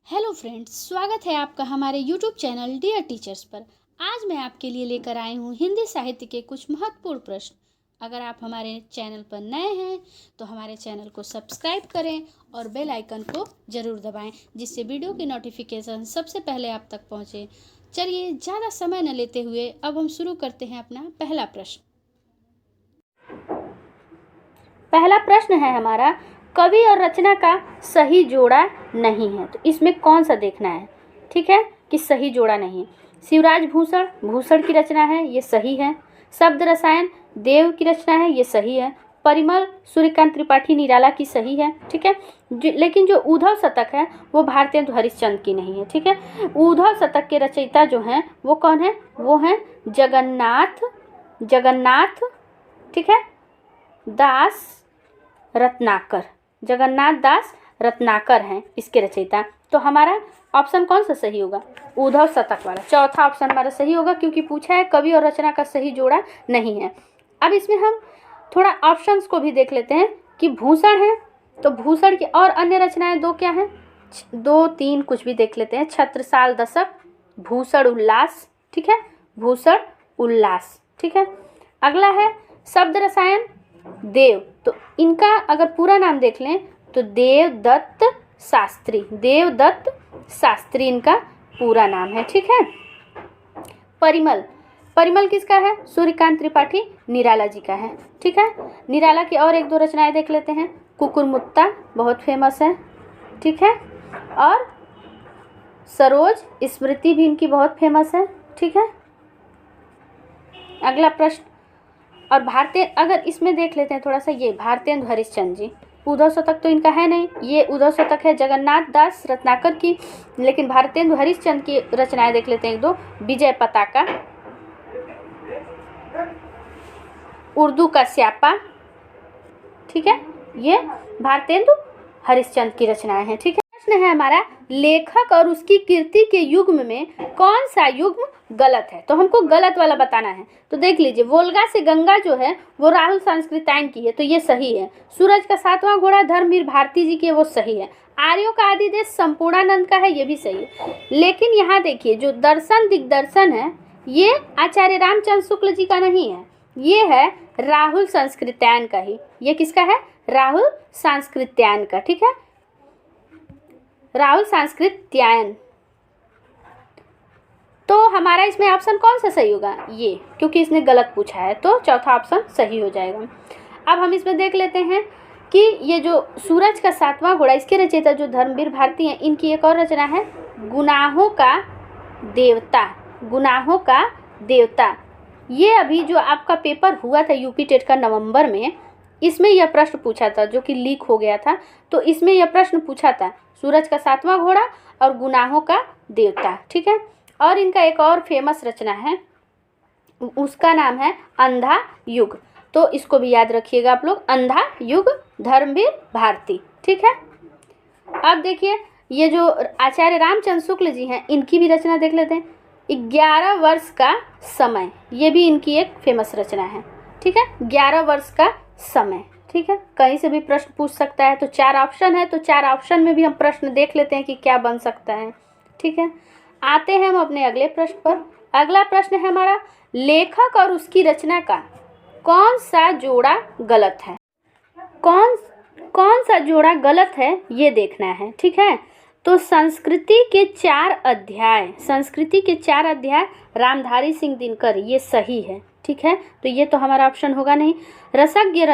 Hello friends, स्वागत है आपका हमारे यूट्यूब चैनल डियर टीचर्स पर। आज मैं आपके लिए लेकर आई हूँ हिंदी साहित्य के कुछ महत्वपूर्ण प्रश्न। अगर आप हमारे चैनल पर नए हैं तो हमारे चैनल को सब्सक्राइब करें और बेल आइकन को ज़रूर दबाएं, जिससे वीडियो की नोटिफिकेशन सबसे पहले आप तक पहुँचे। चलिए ज़्यादा समय न लेते हुए अब हम शुरू करते हैं अपना पहला प्रश्न। पहला प्रश्न है हमारा, कवि और रचना का सही जोड़ा नहीं है, तो इसमें कौन सा देखना है। ठीक है कि सही जोड़ा नहीं है। शिवराज भूषण भूषण की रचना है, ये सही है। शब्द रसायन देव की रचना है, ये सही है। परिमल सूर्यकांत त्रिपाठी निराला की सही है। ठीक है, लेकिन जो उद्धव शतक है वो भारतेंदु हरिश्चंद्र की नहीं है। ठीक है, उद्धव शतक के रचयिता जो हैं वो कौन है, वो हैं जगन्नाथ ठीक है दास रत्नाकर। जगन्नाथ दास रत्नाकर हैं इसके रचयिता। तो हमारा ऑप्शन कौन सा सही होगा, उद्धव शतक वाला। चौथा ऑप्शन हमारा सही होगा, क्योंकि पूछा है कवि और रचना का सही जोड़ा नहीं है। अब इसमें हम थोड़ा ऑप्शंस को भी देख लेते हैं कि भूषण है तो भूषण की और अन्य रचनाएं दो क्या हैं, दो तीन कुछ भी देख लेते हैं। छत्रसाल दशक, भूषण उल्लास। ठीक है, भूषण उल्लास। ठीक है, अगला है शब्द रसायन देव, तो इनका अगर पूरा नाम देख लें तो देवदत्त शास्त्री इनका पूरा नाम है। ठीक है, परिमल किसका है, सूर्यकांत त्रिपाठी निराला जी का है। ठीक है, निराला की और एक दो रचनाएं देख लेते हैं। कुकुरमुत्ता बहुत फेमस है। ठीक है, और सरोज स्मृति भी इनकी बहुत फेमस है। ठीक है, अगला प्रश्न, और अगर इसमें देख लेते हैं थोड़ा सा, ये भारतेंदु हरिश्चंद्र जी, उद्धव शतक तो इनका है नहीं, ये उद्धव शतक है जगन्नाथ दास रत्नाकर की। लेकिन भारतेंदु हरिश्चंद्र की रचनाएं देख लेते हैं एक दो। विजय पताका, उर्दू का स्यापा। ठीक है, ये भारतेंदु हरिश्चंद्र की रचनाएं हैं। ठीक है, प्रश्न है हमारा, लेखक और उसकी कृति के युग्म में कौन सा युग्म गलत है, तो हमको गलत वाला बताना है। तो देख लीजिए, वोल्गा से गंगा जो है वो राहुल सांस्कृत्यायन की है, तो ये सही है। सूरज का सातवां घोड़ा धर्मवीर भारती जी की है, वो सही है। आर्यों का आदि देश संपूर्णानंद का है, ये भी सही है। लेकिन यहाँ देखिए, जो दर्शन दिग्दर्शन है ये आचार्य रामचंद्र शुक्ल जी का नहीं है, ये है राहुल सांस्कृत्यायन का ही। ये किसका है, राहुल सांस्कृत्यायन का। ठीक है, राहुल सांस्कृत्यायन। तो हमारा इसमें ऑप्शन कौन सा सही होगा, ये, क्योंकि इसने गलत पूछा है, तो चौथा ऑप्शन सही हो जाएगा। अब हम इसमें देख लेते हैं कि ये जो सूरज का सातवां घोड़ा, इसके रचयिता जो धर्मवीर भारती हैं, इनकी एक और रचना है गुनाहों का देवता। ये अभी जो आपका पेपर हुआ था यूपी टेट का नवंबर में, इसमें यह प्रश्न पूछा था, जो कि लीक हो गया था। तो इसमें यह प्रश्न पूछा था, सूरज का सातवां घोड़ा और गुनाहों का देवता। ठीक है, और इनका एक और फेमस रचना है, उसका नाम है अंधा युग। तो इसको भी याद रखिएगा आप लोग, अंधा युग धर्मवीर भारती। ठीक है, अब देखिए, ये जो आचार्य रामचंद्र शुक्ल जी हैं, इनकी भी रचना देख लेते हैं। 11 वर्ष का समय, ये भी इनकी एक फेमस रचना है। ठीक है, 11 वर्ष का समय। ठीक है, कहीं से भी प्रश्न पूछ सकता है। तो 4 ऑप्शन है, तो 4 ऑप्शन में भी हम प्रश्न देख लेते हैं कि क्या बन सकता है। ठीक है, आते हैं हम अपने अगले प्रश्न पर। अगला प्रश्न है हमारा, लेखक और उसकी रचना का कौन सा जोड़ा गलत है। कौन सा जोड़ा गलत है ये देखना है। ठीक है, तो संस्कृति के 4 अध्याय रामधारी सिंह दिनकर, ये सही है। ठीक है, तो ये तो हमारा ऑप्शन होगा नहीं। रसज्ञ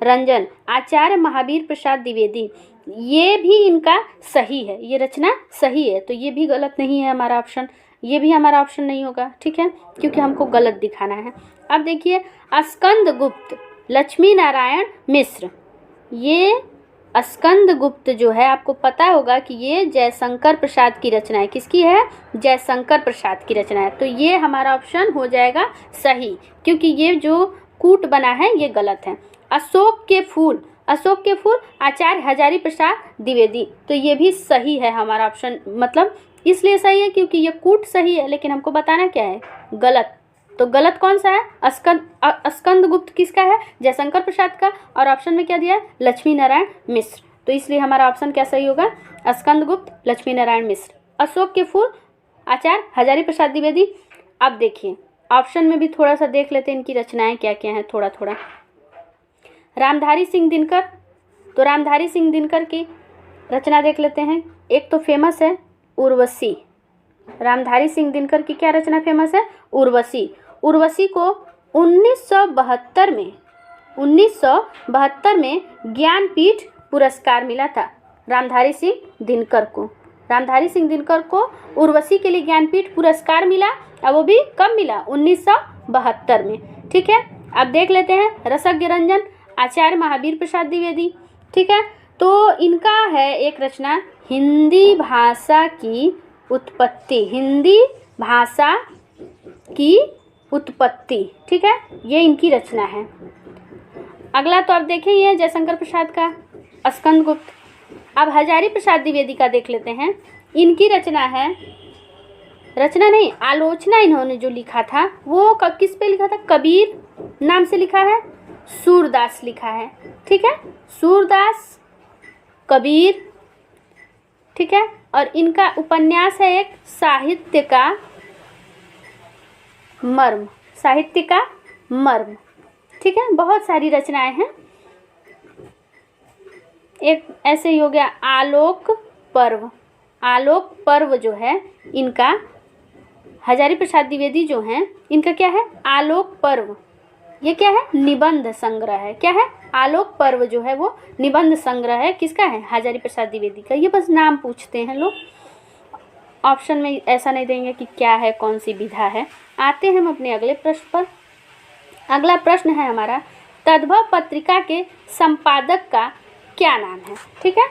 रंजन आचार्य महावीर प्रसाद द्विवेदी, ये भी इनका सही है, ये रचना सही है, तो ये भी गलत नहीं है हमारा ऑप्शन, ये भी हमारा ऑप्शन नहीं होगा। ठीक है, क्योंकि हमको गलत दिखाना है। अब देखिए, स्कंदगुप्त लक्ष्मी नारायण मिश्र, ये स्कंदगुप्त जो है, आपको पता होगा कि ये जयशंकर प्रसाद की रचना है। किसकी है, जयशंकर प्रसाद की रचना है। तो ये हमारा ऑप्शन हो जाएगा सही, क्योंकि ये जो कूट बना है ये गलत है। अशोक के फूल आचार्य हजारी प्रसाद द्विवेदी, तो ये भी सही है हमारा ऑप्शन। मतलब इसलिए सही है क्योंकि ये कूट सही है, लेकिन हमको बताना क्या है, गलत। तो गलत कौन सा है, स्कंदगुप्त किसका है, जयशंकर प्रसाद का। और ऑप्शन में क्या दिया है, लक्ष्मी नारायण मिश्र। तो इसलिए हमारा ऑप्शन क्या सही होगा, स्कंदगुप्त लक्ष्मी नारायण मिश्र। अशोक के फूल आचार्य हजारी प्रसाद द्विवेदी। अब देखिए ऑप्शन में भी थोड़ा सा देख लेते हैं इनकी रचनाएं क्या क्या हैं थोड़ा थोड़ा। रामधारी सिंह दिनकर, तो रामधारी सिंह दिनकर की रचना देख लेते हैं। एक तो फेमस है उर्वशी। रामधारी सिंह दिनकर की क्या रचना फेमस है, उर्वशी। उर्वशी को 1972 में ज्ञानपीठ पुरस्कार मिला था रामधारी सिंह दिनकर को। रामधारी सिंह दिनकर को उर्वशी के लिए ज्ञानपीठ पुरस्कार मिला, और वो भी कब मिला, 1972 में। ठीक है, अब देख लेते हैं रसज्ञ रंजन आचार्य महावीर प्रसाद द्विवेदी। ठीक है, तो इनका है एक रचना हिंदी भाषा की उत्पत्ति। हिंदी भाषा की उत्पत्ति, ठीक है, ये इनकी रचना है। अगला तो आप देखें ये जयशंकर प्रसाद का स्कंदगुप्त। अब हजारी प्रसाद द्विवेदी का देख लेते हैं। इनकी रचना है, रचना नहीं आलोचना इन्होंने जो लिखा था वो किस पे लिखा था, कबीर नाम से लिखा है, सूरदास लिखा है। ठीक है, सूरदास कबीर। ठीक है, और इनका उपन्यास है एक साहित्य का मर्म। साहित्य का मर्म। ठीक है, बहुत सारी रचनाएं हैं। एक ऐसे ही हो गया आलोक पर्व। आलोक पर्व जो है इनका हजारी प्रसाद द्विवेदी जो हैं इनका क्या है, आलोक पर्व। ये क्या है, निबंध संग्रह है। क्या है, आलोक पर्व जो है वो निबंध संग्रह है। किसका है, हजारी प्रसाद द्विवेदी का। ये बस नाम पूछते हैं लोग, ऑप्शन में ऐसा नहीं देंगे कि क्या है, कौन सी विधा है। आते हैं हम अपने अगले प्रश्न पर। अगला प्रश्न है हमारा, तद्भव पत्रिका के संपादक का क्या नाम है। ठीक है,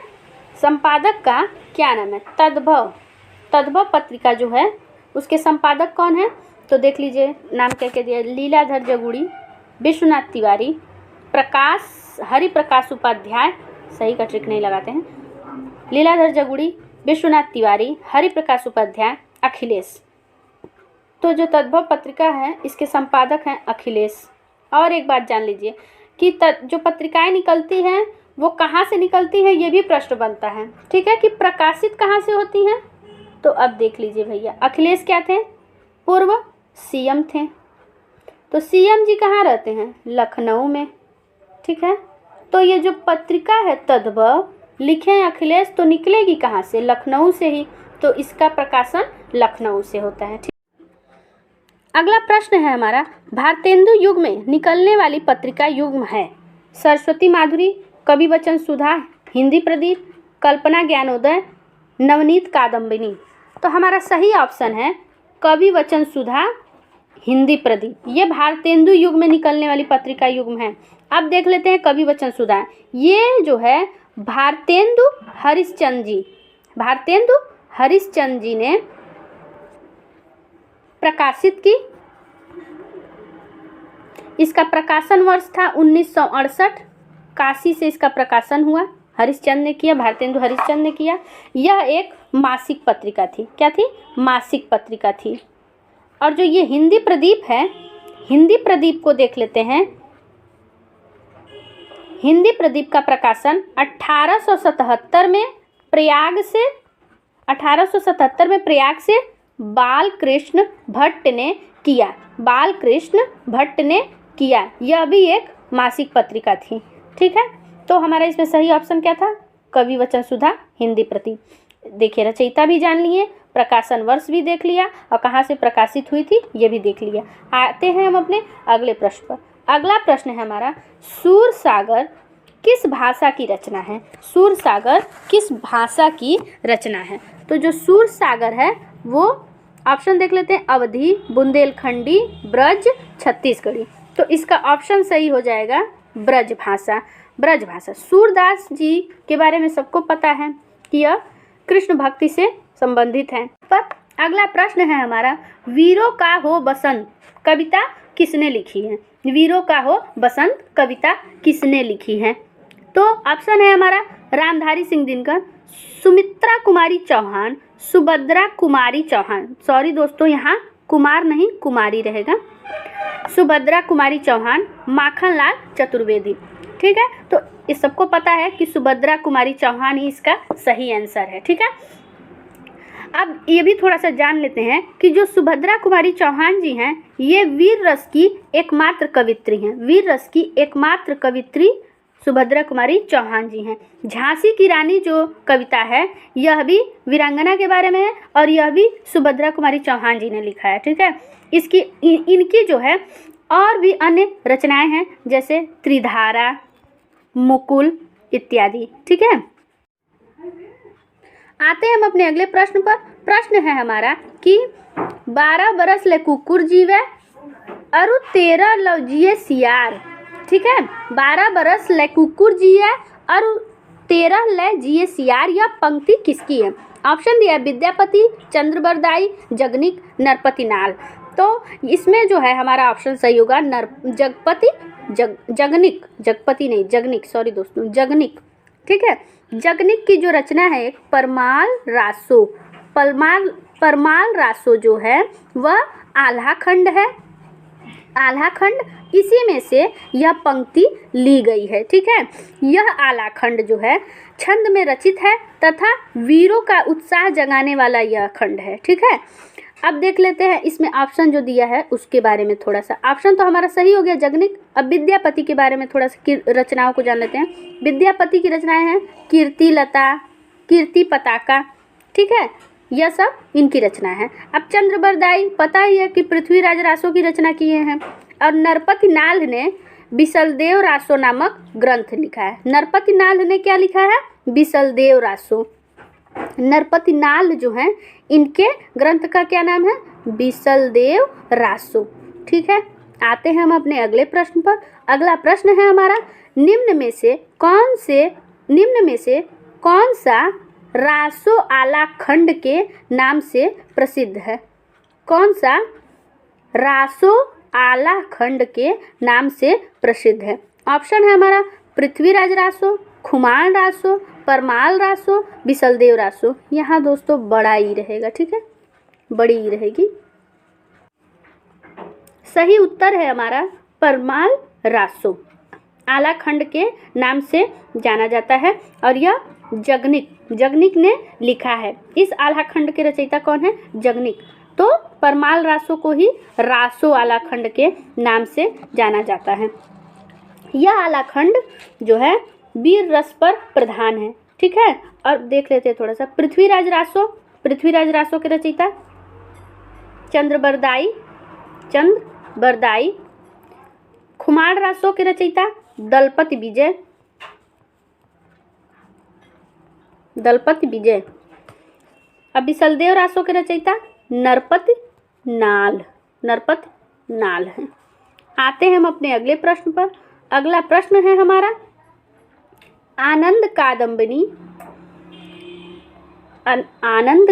संपादक का क्या नाम है, तद्भव। तद्भव पत्रिका जो है उसके संपादक कौन है, तो देख लीजिए नाम क्या क्या दिया, लीलाधर जगुड़ी, विश्वनाथ तिवारी, प्रकाश हरिप्रकाश उपाध्याय। सही का ट्रिक नहीं लगाते हैं। लीलाधर जगुड़ी, विश्वनाथ तिवारी, हरिप्रकाश उपाध्याय, अखिलेश। तो जो तद्भव पत्रिका है इसके संपादक हैं अखिलेश। और एक बात जान लीजिए कि जो पत्रिकाएं निकलती हैं वो कहाँ से निकलती है, ये भी प्रश्न बनता है। ठीक है, कि प्रकाशित कहाँ से होती हैं। तो अब देख लीजिए भैया, अखिलेश क्या थे, पूर्व सीएम थे। तो सीएम जी कहाँ रहते हैं, लखनऊ में। ठीक है, तो ये जो पत्रिका है तद्भव लिखे हैं अखिलेश, तो निकलेगी कहाँ से, लखनऊ से ही। तो इसका प्रकाशन लखनऊ से होता है। ठीक, अगला प्रश्न है हमारा, भारतेंदु युग में निकलने वाली पत्रिका युग्म है सरस्वती माधुरी, कवि वचन सुधा, हिंदी प्रदीप, कल्पना ज्ञानोदय, नवनीत कादम्बिनी। तो हमारा सही ऑप्शन है कवि वचन सुधा, हिंदी प्रदीप। ये भारतेंदु युग में निकलने वाली पत्रिका युग्म है। अब देख लेते हैं कवि वचन सुधा। ये जो है भारतेंदु हरिश्चंद्र जी, भारतेंदु हरिश्चंद्र जी ने प्रकाशित की। इसका प्रकाशन वर्ष था 1968। काशी से इसका प्रकाशन हुआ, हरिश्चंद्र ने किया, भारतेंदु हरिश्चंद्र ने किया। यह एक मासिक पत्रिका थी। क्या थी, मासिक पत्रिका थी। और जो ये हिंदी प्रदीप है, हिंदी प्रदीप को देख लेते हैं। हिंदी प्रदीप का प्रकाशन 1877 में प्रयाग से बालकृष्ण भट्ट ने किया। बालकृष्ण भट्ट ने किया। यह भी एक मासिक पत्रिका थी। ठीक है, तो हमारा इसमें सही ऑप्शन क्या था, कवि वचन सुधा, हिंदी प्रदीप। देखिए रचयिता भी जान लिए, प्रकाशन वर्ष भी देख लिया, और कहाँ से प्रकाशित हुई थी ये भी देख लिया। आते हैं हम अपने अगले प्रश्न पर। अगला प्रश्न है हमारा, सूरसागर किस भाषा की रचना है। सूरसागर किस भाषा की रचना है। तो जो सूरसागर है वो ऑप्शन देख लेते हैं, अवधी, बुंदेलखंडी, ब्रज, छत्तीसगढ़ी। तो इसका ऑप्शन सही हो जाएगा ब्रज भाषा। ब्रज भाषा। सूरदास जी के बारे में सबको पता है कि यह कृष्ण भक्ति से संबंधित है। पर अगला प्रश्न है हमारा, वीरों का हो बसंत कविता किसने लिखी है। वीरों का हो बसंत कविता किसने लिखी है। तो ऑप्शन है हमारा रामधारी सिंह दिनकर, सुमित्रा कुमारी चौहान, सुभद्रा कुमारी चौहान। सॉरी दोस्तों, यहाँ कुमार नहीं कुमारी रहेगा। सुभद्रा कुमारी चौहान, माखनलाल चतुर्वेदी। ठीक है, तो इस सबको पता है कि सुभद्रा कुमारी चौहान ही इसका सही आंसर है। ठीक है, अब ये भी थोड़ा सा जान लेते हैं कि जो सुभद्रा कुमारी चौहान जी हैं ये वीर रस की एकमात्र कवित्री हैं। वीर रस की एकमात्र कवित्री सुभद्रा कुमारी चौहान जी हैं। झांसी की रानी जो कविता है यह भी वीरांगना के बारे में है और यह भी सुभद्रा कुमारी चौहान जी ने लिखा है। ठीक है, इनकी जो है और भी अन्य रचनाएं हैं जैसे त्रिधारा, मुकुल इत्यादि। ठीक है, आते हैं हम अपने अगले प्रश्न पर। प्रश्न है हमारा कि 12 बरस ले कुकुर जीवे अरु 13 लव जिए सियार। ठीक है, 12 बरस ले कुकुर जिए और 13 ले जिए सियार, यह पंक्ति किसकी है? ऑप्शन दिया है विद्यापति, चंद्रबरदाई, जगनिक, नरपतिनाल। तो इसमें जो है हमारा ऑप्शन सही होगा जगनिक, जगपति नहीं, जगनिक, सॉरी दोस्तों, जगनिक। ठीक है, जगनिक की जो रचना है परमाल रासो जो है वह आल्हा खंड है। आल्हा खंड, इसी में से यह पंक्ति ली गई है। ठीक है, यह आल्हा खंड जो है छंद में रचित है तथा वीरों का उत्साह जगाने वाला यह खंड है। ठीक है, अब देख लेते हैं इसमें ऑप्शन जो दिया है उसके बारे में थोड़ा सा। ऑप्शन तो हमारा सही हो गया जगनिक। अब विद्यापति के बारे में थोड़ा सा रचनाओं को जान लेते हैं। विद्यापति की रचनाएं हैं कीर्ति लता, कीर्ति पताका। ठीक है, यह सब इनकी रचना है। अब चंद्रबरदाई पता ही है कि पृथ्वीराज रासो की रचना किए हैं और नरपति नाल ने बिसलदेव रासो नामक ग्रंथ लिखा है। नरपति नाल ने क्या लिखा है? बिसलदेव रासो। नरपति नाल जो हैं इनके ग्रंथ का क्या नाम है? बिसलदेव रासो। ठीक है, आते हैं हम अपने अगले प्रश्न पर। अगला प्रश्न है हमारा निम्न में से कौन सा रासो आला खंड के नाम से प्रसिद्ध है? कौन सा रासो आला खंड के नाम से प्रसिद्ध है? ऑप्शन है हमारा पृथ्वीराज रासो, खुमान रासो, परमाल रासो, बिसलदेव रासो। यहाँ दोस्तों बड़ा ई रहेगा। ठीक है, बड़ी ई रहेगी। सही उत्तर है हमारा परमाल रासो, आला खंड के नाम से जाना जाता है और यह जगनिक ने लिखा है। इस आला खंड के रचयिता कौन है? जगनिक। तो परमाल रासो को ही रासो आला खंड के नाम से जाना जाता है। यह आला खंड जो है वीर रस पर प्रधान है। ठीक है, और देख लेते हैं थोड़ा सा। पृथ्वीराज रासो के रचयिता चंद्रबरदाई। खुमार रासो के रचयिता दलपति विजय। अब बिसलदेव रासो के रचयिता नरपति नाल है। आते हैं हम अपने अगले प्रश्न पर। अगला प्रश्न है हमारा आनंद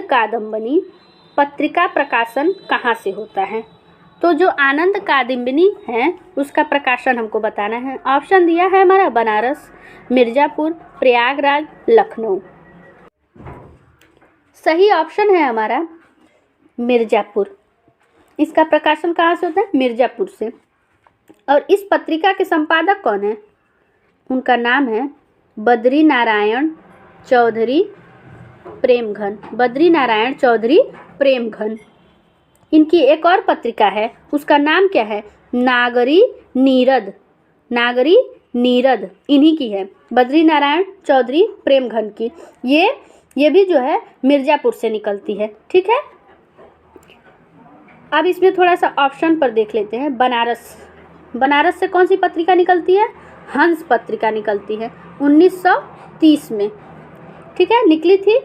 कादंबनी पत्रिका प्रकाशन कहाँ से होता है? तो जो आनंद कादंबनी है उसका प्रकाशन हमको बताना है। ऑप्शन दिया है हमारा बनारस, मिर्जापुर, प्रयागराज, लखनऊ। सही ऑप्शन है हमारा मिर्जापुर। इसका प्रकाशन कहाँ से होता है? मिर्जापुर से। और इस पत्रिका के संपादक कौन है? उनका नाम है बद्री नारायण चौधरी प्रेमघन। इनकी एक और पत्रिका है, उसका नाम क्या है? नागरी नीरद इन्हीं की है, बद्री नारायण चौधरी प्रेमघन की। ये भी जो है मिर्जापुर से निकलती है। ठीक है, अब इसमें थोड़ा सा ऑप्शन पर देख लेते हैं। बनारस से कौन सी पत्रिका निकलती है? हंस पत्रिका निकलती है 1930 में। ठीक है, निकली थी।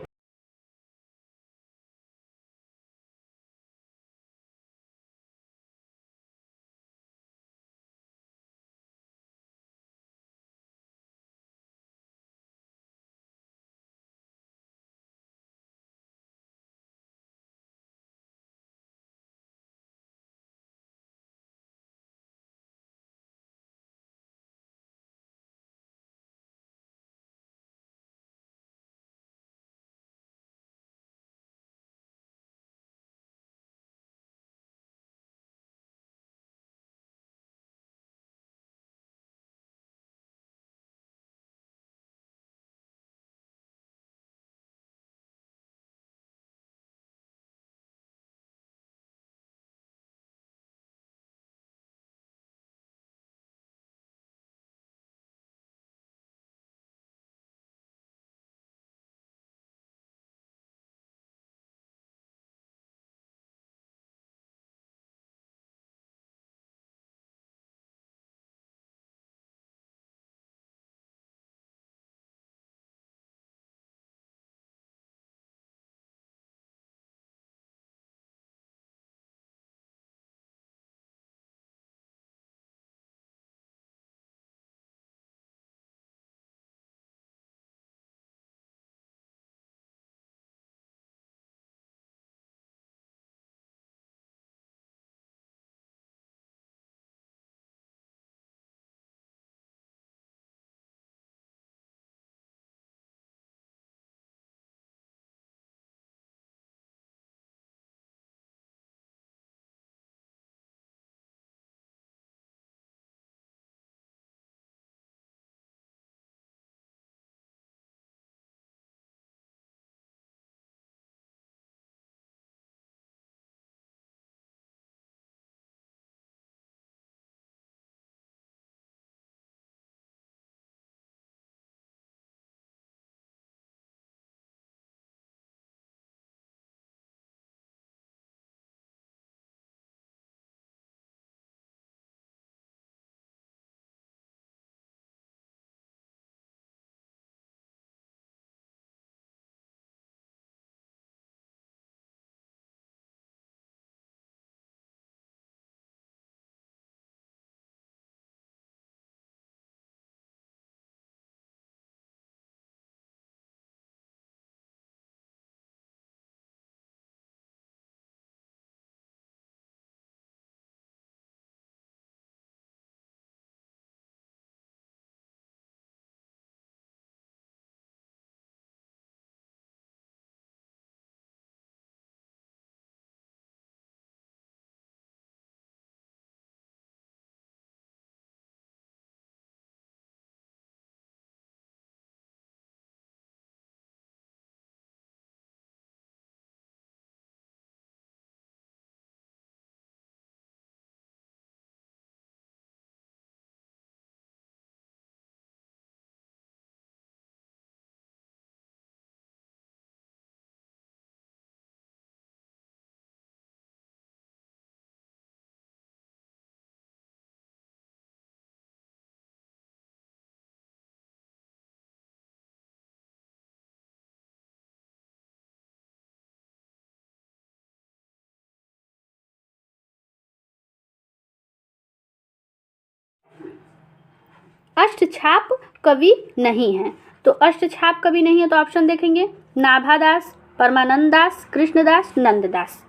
अष्टछाप कवि नहीं है। तो अष्टछाप कवि नहीं है तो ऑप्शन देखेंगे नाभादास, परमानंद दास, कृष्णदास, नंददास।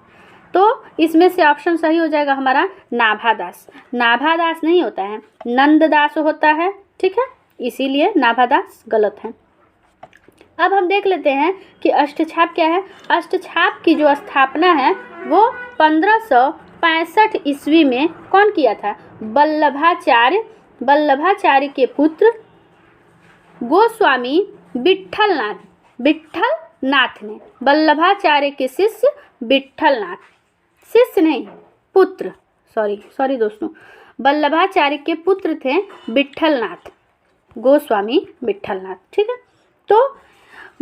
तो इसमें से ऑप्शन सही हो जाएगा हमारा नाभादास। नाभादास नहीं होता है, नंददास होता है, ठीक है, इसीलिए नाभादास गलत है। अब हम देख लेते हैं कि अष्टछाप क्या है। अष्टछाप की जो स्थापना है वो 1565 ईस्वी में कौन किया था? वल्लभाचार्य के पुत्र गोस्वामी विट्ठलनाथ ने, वल्लभाचार्य के शिष्य विट्ठलनाथ, शिष्य नहीं पुत्र, सॉरी दोस्तों, वल्लभाचार्य के पुत्र थे विट्ठलनाथ, गोस्वामी विट्ठलनाथ, ठीक है। तो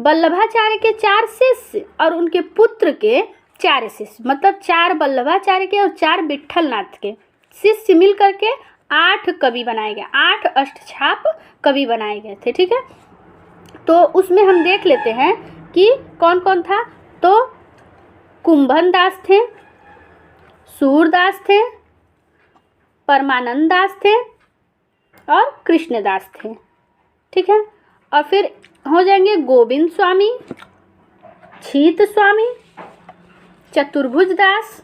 वल्लभाचार्य के 4 शिष्य और उनके पुत्र के 4 शिष्य, मतलब 4 वल्लभाचार्य के और 4 विट्ठलनाथ के शिष्य मिल करके 8 कवि बनाए गए, 8 अष्टछाप कवि बनाए गए थे, ठीक है। तो उसमें हम देख लेते हैं कि कौन कौन था। तो कुंभन दास थे, सूरदास थे, परमानंद दास थे और कृष्णदास थे, ठीक है। और फिर हो जाएंगे गोविंद स्वामी, छीत स्वामी, चतुर्भुज दास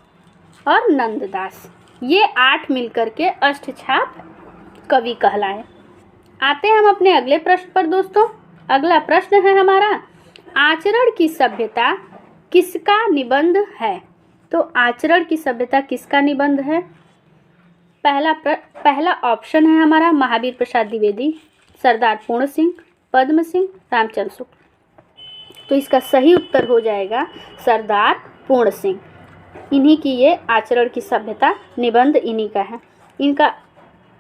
और नंददास। ये 8 मिलकर के अष्टछाप कवि कहलाए। आते हैं हम अपने अगले प्रश्न पर दोस्तों। अगला प्रश्न है हमारा, आचरण की सभ्यता किसका निबंध है? तो आचरण की सभ्यता किसका निबंध है? पहला ऑप्शन है हमारा महावीर प्रसाद द्विवेदी, सरदार पूर्ण सिंह, पद्म सिंह, रामचंद्र शुक्ल। तो इसका सही उत्तर हो जाएगा सरदार पूर्ण सिंह। इन्हीं की ये आचरण की सभ्यता निबंध इन्हीं का है। इनका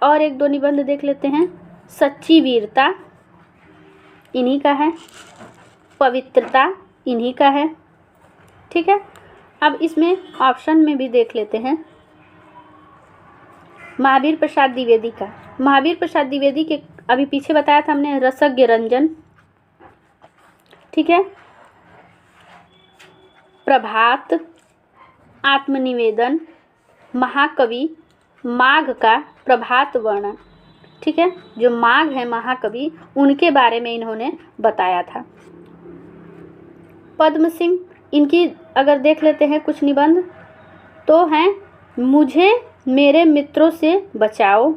और 1-2 निबंध देख लेते हैं। सच्ची वीरता इन्हीं का है, पवित्रता इन्हीं का है, ठीक है। अब इसमें ऑप्शन में भी देख लेते हैं महावीर प्रसाद द्विवेदी का। महावीर प्रसाद द्विवेदी के अभी पीछे बताया था हमने, रसज्ञ रंजन, ठीक है, प्रभात, आत्मनिवेदन, महाकवि, माघ का प्रभात वर्णन, ठीक है। जो माघ है महाकवि, उनके बारे में इन्होंने बताया था। पद्म सिंह, इनकी अगर देख लेते हैं कुछ निबंध तो हैं मुझे मेरे मित्रों से बचाओ,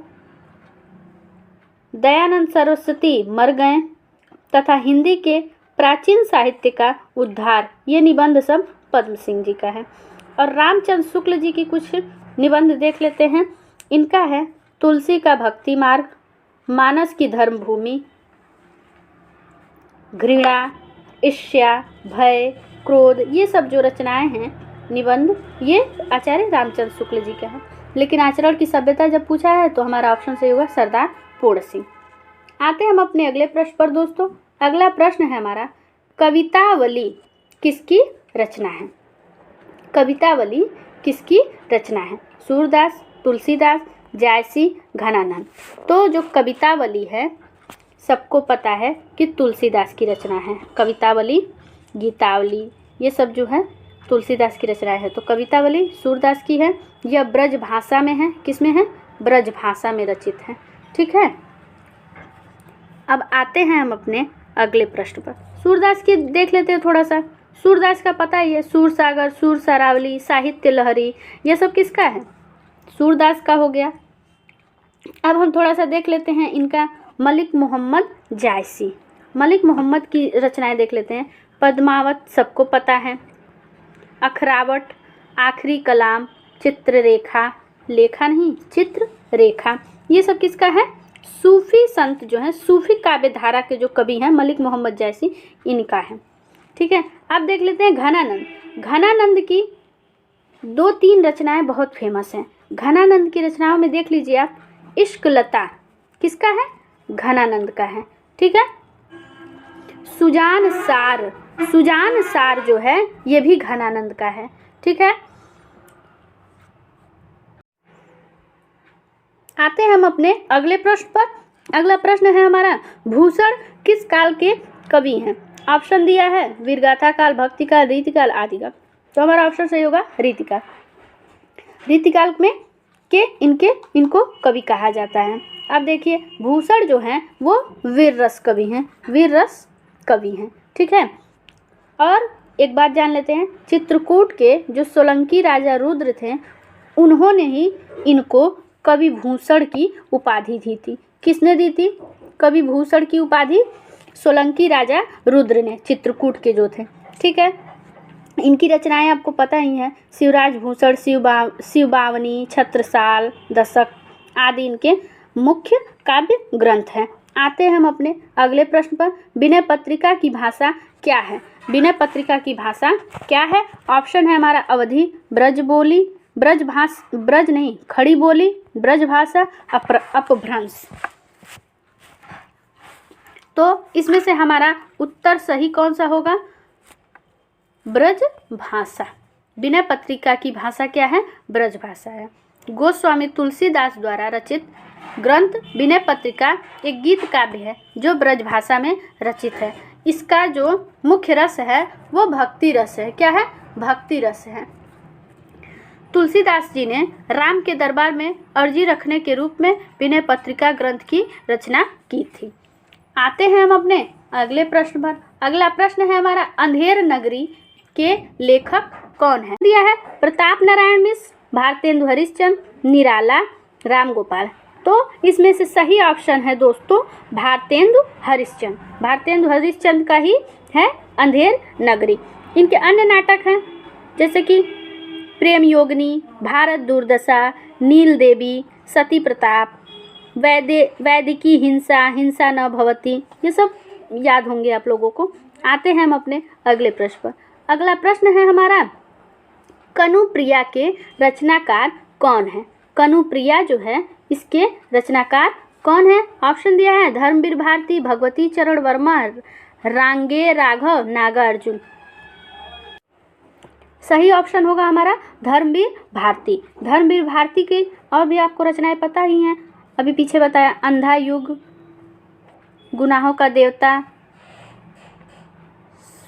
दयानंद सरस्वती मर गए तथा हिंदी के प्राचीन साहित्य का उद्धार। ये निबंध सब पद्म सिंह जी का है। और रामचंद्र शुक्ल जी की कुछ निबंध देख लेते हैं। इनका है तुलसी का भक्ति मार्ग, मानस की धर्मभूमि, घृणा, ईर्ष्या, भय, क्रोध, ये सब जो रचनाएं हैं निबंध, ये आचार्य रामचंद्र शुक्ल जी का है। लेकिन आचरण की सभ्यता जब पूछा है तो हमारा ऑप्शन सही होगा सरदार पूर्ण सिंह। आते हैं हम अपने अगले प्रश्न पर दोस्तों। अगला प्रश्न है हमारा, कवितावली किसकी रचना है? कवितावली किसकी रचना है? सूरदास, तुलसीदास, जायसी, घनानंद। तो जो कवितावली है सबको पता है कि तुलसीदास की रचना है। कवितावली, गीतावली, ये सब जो है तुलसीदास की रचना है। तो कवितावली सूरदास की है, यह ब्रज भाषा में है। किस में है? ब्रज भाषा में रचित है, ठीक है। अब आते हैं हम अपने अगले प्रश्न पर। सूरदास की देख लेते हैं थोड़ा सा। सूरदास का पता ही है, सूर सागर, सूर सरावली, साहित्य लहरी, ये सब किसका है? सूरदास का हो गया। अब हम थोड़ा सा देख लेते हैं इनका, मलिक मोहम्मद जायसी। मलिक मोहम्मद की रचनाएं देख लेते हैं। पद्मावत सबको पता है, अखरावट, आखिरी कलाम, चित्ररेखा, लेखा नहीं चित्ररेखा, ये सब किसका है? सूफी संत जो हैं, सूफी काव्य धारा के जो कवि हैं मलिक मोहम्मद जायसी, इनका है, ठीक है। अब देख लेते हैं घनानंद। घनानंद की 2-3 रचनाएं बहुत फेमस हैं। घनानंद की रचनाओं में देख लीजिए आप, इश्क लता किसका है? घनानंद का है, ठीक है। सुजान सार जो है ये भी घनानंद का है, ठीक है। आते हैं हम अपने अगले प्रश्न पर। अगला प्रश्न है हमारा, भूषण किस काल के कवि हैं? ऑप्शन दिया है वीरगाथा काल, भक्ति काल, रीतिकाल, आदिकाल। तो हमारा ऑप्शन सही होगा रीतिकाल। रीतिकाल में के इनको कवि कहा जाता है। अब देखिए भूषण जो हैं वो वीर रस कवि हैं, वीर रस कवि हैं, ठीक है। और एक बात जान लेते हैं, चित्रकूट के जो सोलंकी राजा रुद्र थे उन्होंने ही इनको कवि भूषण की उपाधि दी थी। किसने दी थी कवि भूषण की उपाधि? सोलंकी राजा रुद्र ने, चित्रकूट के जो थे, ठीक है। इनकी रचनाएं आपको पता ही हैं, शिवराज भूषण, शिवबावनी, छत्रसाल, दशक आदि इनके मुख्य काव्य ग्रंथ हैं। आते हैं हम अपने अगले प्रश्न पर। विनय पत्रिका की भाषा क्या है? विनय पत्रिका की भाषा क्या है? ऑप्शन है हमारा अवधी, ब्रज बोली, ब्रज नहीं खड़ी बोली, ब्रज भाषा, अपभ्रंश। तो इसमें से हमारा उत्तर सही कौन सा होगा? ब्रज भाषा। विनय पत्रिका की भाषा क्या है? ब्रज भाषा है। गोस्वामी तुलसीदास द्वारा रचित ग्रंथ विनय पत्रिका एक गीत काव्य है जो ब्रज भाषा में रचित है। इसका जो मुख्य रस है वो भक्ति रस है। क्या है? भक्ति रस है। तुलसीदास जी ने राम के दरबार में अर्जी रखने के रूप में विनय पत्रिका ग्रंथ की रचना की थी। आते हैं हम अपने अगले प्रश्न पर। अगला प्रश्न है हमारा, अंधेर नगरी के लेखक कौन है? दिया है प्रताप नारायण मिश्र, भारतेंदु हरिश्चंद्र, निराला, राम गोपाल। तो इसमें से सही ऑप्शन है दोस्तों भारतेंदु हरिश्चंद्र। भारतेंदु हरिश्चंद्र का ही है अंधेर नगरी। इनके अन्य नाटक हैं जैसे कि प्रेम योगिनी, भारत दुर्दशा, नील देवी, सती प्रताप, वैदिकी हिंसा, हिंसा न भवती, ये सब याद होंगे आप लोगों को। आते हैं हम अपने अगले प्रश्न पर। अगला प्रश्न है हमारा, कनुप्रिया के रचनाकार कौन है? कनुप्रिया जो है इसके रचनाकार कौन है? ऑप्शन दिया है धर्मवीर भारती, भगवती चरण वर्मा, रांगे राघव, नागार्जुन। सही ऑप्शन होगा हमारा धर्मवीर भारती। धर्मवीर भारती की और भी आपको रचनाएं पता ही हैं, अभी पीछे बताया, अंधा युग, गुनाहों का देवता,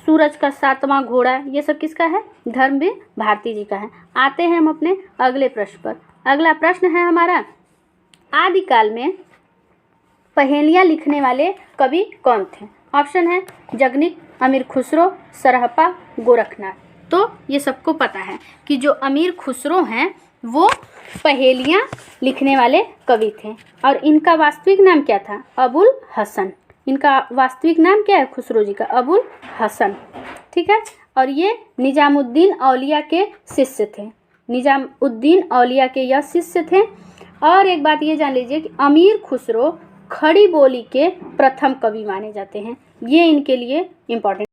सूरज का सातवां घोड़ा, ये सब किसका है? धर्मवीर भारती जी का है। आते हैं हम अपने अगले प्रश्न पर। अगला प्रश्न है हमारा, आदिकाल में पहेलियां लिखने वाले कवि कौन थे? ऑप्शन है जगनिक, अमीर खुसरो, सरहपा, गोरखनाथ। तो ये सबको पता है कि जो अमीर खुसरो हैं वो पहेलियां लिखने वाले कवि थे और इनका वास्तविक नाम क्या था? अबुल हसन। इनका वास्तविक नाम क्या है खुसरो जी का? अबुल हसन, ठीक है। और ये निजामुद्दीन औलिया के शिष्य थे। निजामुद्दीन औलिया के यह शिष्य थे। और एक बात ये जान लीजिए कि अमीर खुसरो खड़ी बोली के प्रथम कवि माने जाते हैं। ये इनके लिए इम्पोर्टेंट।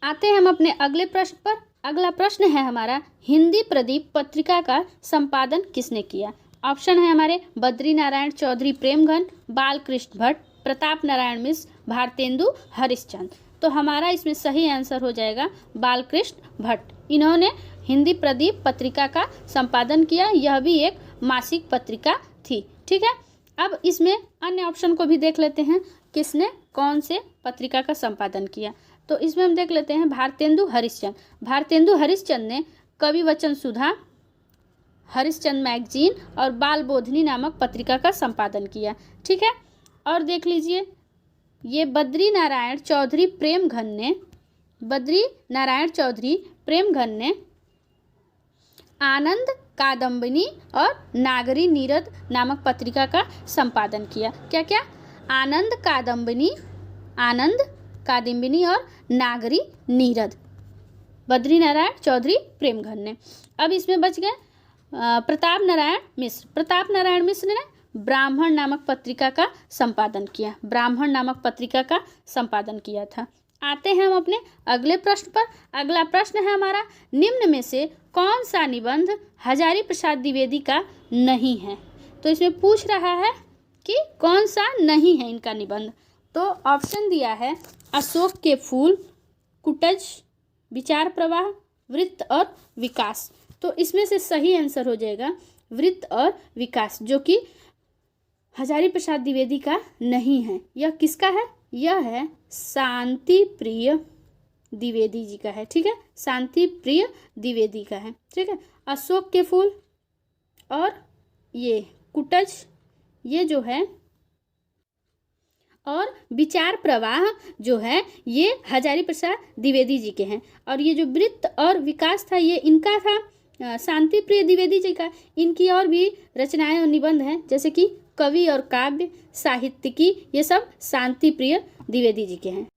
आते हैं हम अपने अगले प्रश्न पर। अगला प्रश्न है हमारा, हिंदी प्रदीप पत्रिका का संपादन किसने किया? ऑप्शन है हमारे बद्री नारायण चौधरी प्रेमघन, बालकृष्ण भट्ट, प्रताप नारायण मिश्र, भारतेंदु हरिश्चंद्र। तो हमारा इसमें सही आंसर हो जाएगा बालकृष्ण भट्ट। इन्होंने हिंदी प्रदीप पत्रिका का संपादन किया। यह भी एक मासिक पत्रिका थी, ठीक है। अब इसमें अन्य ऑप्शन को भी देख लेते हैं, किसने कौन से पत्रिका का संपादन किया। तो इसमें हम देख लेते हैं भारतेंदु हरिश्चंद्र। भारतेंदु हरिश्चंद्र ने कवि वचन सुधा, हरिश्चंद्र मैगजीन और बाल बोधनी नामक पत्रिका का संपादन किया, ठीक है। और देख लीजिए ये बद्री नारायण चौधरी प्रेमघन ने आनंद कादम्बिनी और नागरी नीरद नामक पत्रिका का संपादन किया। क्या क्या? आनंद कादम्बिनी और नागरी नीरद, बद्री नारायण चौधरी प्रेमघन ने। अब इसमें बच गए प्रताप नारायण मिश्र। प्रताप नारायण मिश्र ने ब्राह्मण नामक पत्रिका का संपादन किया। ब्राह्मण नामक पत्रिका का संपादन किया था। आते हैं हम अपने अगले प्रश्न पर। अगला प्रश्न है हमारा, निम्न में से कौन सा निबंध हजारी प्रसाद द्विवेदी का नहीं है? तो इसमें पूछ रहा है कि कौन सा नहीं है इनका निबंध। तो ऑप्शन दिया है अशोक के फूल, कुटज, विचार प्रवाह, वृत्त और विकास। तो इसमें से सही आंसर हो जाएगा वृत्त और विकास, जो कि हजारी प्रसाद द्विवेदी का नहीं है। यह किसका है? यह है शांति प्रिय द्विवेदी जी का है, ठीक है। शांति प्रिय द्विवेदी का है, ठीक है। अशोक के फूल और ये कुटज ये जो है, और विचार प्रवाह जो है ये हजारी प्रसाद द्विवेदी जी के हैं। और ये जो वृत्त और विकास था ये इनका था, शांति प्रिय द्विवेदी जी का। इनकी और भी रचनाएं और निबंध हैं, जैसे कि कवि और काव्य, साहित्यिकी, ये सब शांति प्रिय द्विवेदी जी के हैं।